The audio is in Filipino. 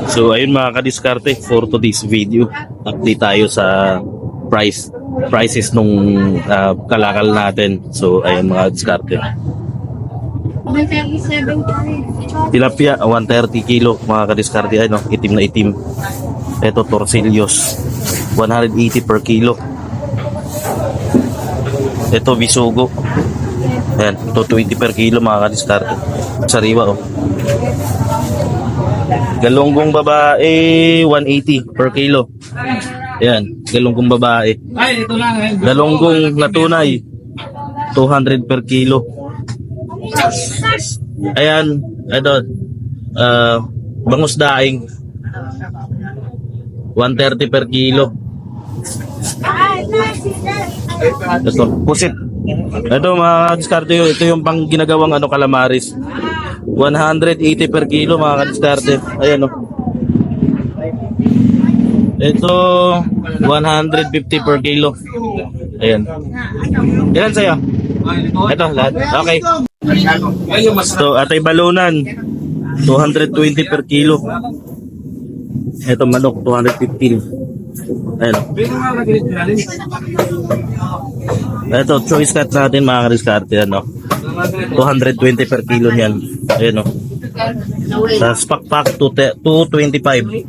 So ayun mga kadiskarte, for today's video, update tayo sa prices nung kalakal natin. So ayun mga diskarte. 137 Tilapia 130 kilo mga kadiskarte, ano, itim na itim. Ito torsillos 180 per kilo. Ito bisugo. Ayan, ito 20 per kilo mga kadiskarte. Sariwa oh. Galunggong babae 180 per kilo. Ayan, galunggong babae. Ay, ito lang. Galunggong na tunay 200 per kilo. Ayan, ito bangus daing 130 per kilo. Ito, pusit. Ito mga diskarte, ito yung pang ginagawang ano, calamaris. 180 per kilo mga diskarte. Ayan oh. Ito 150 per kilo. Ayan. Ilan sa'yo? Ito lahat. Okay. So, atay balunan 220 per kilo. Ito manok 215. Ayan. Ito choice cut natin mga kadiskarte, ano. 220 per kilo niyan. Ayan oh. Sa pak 225.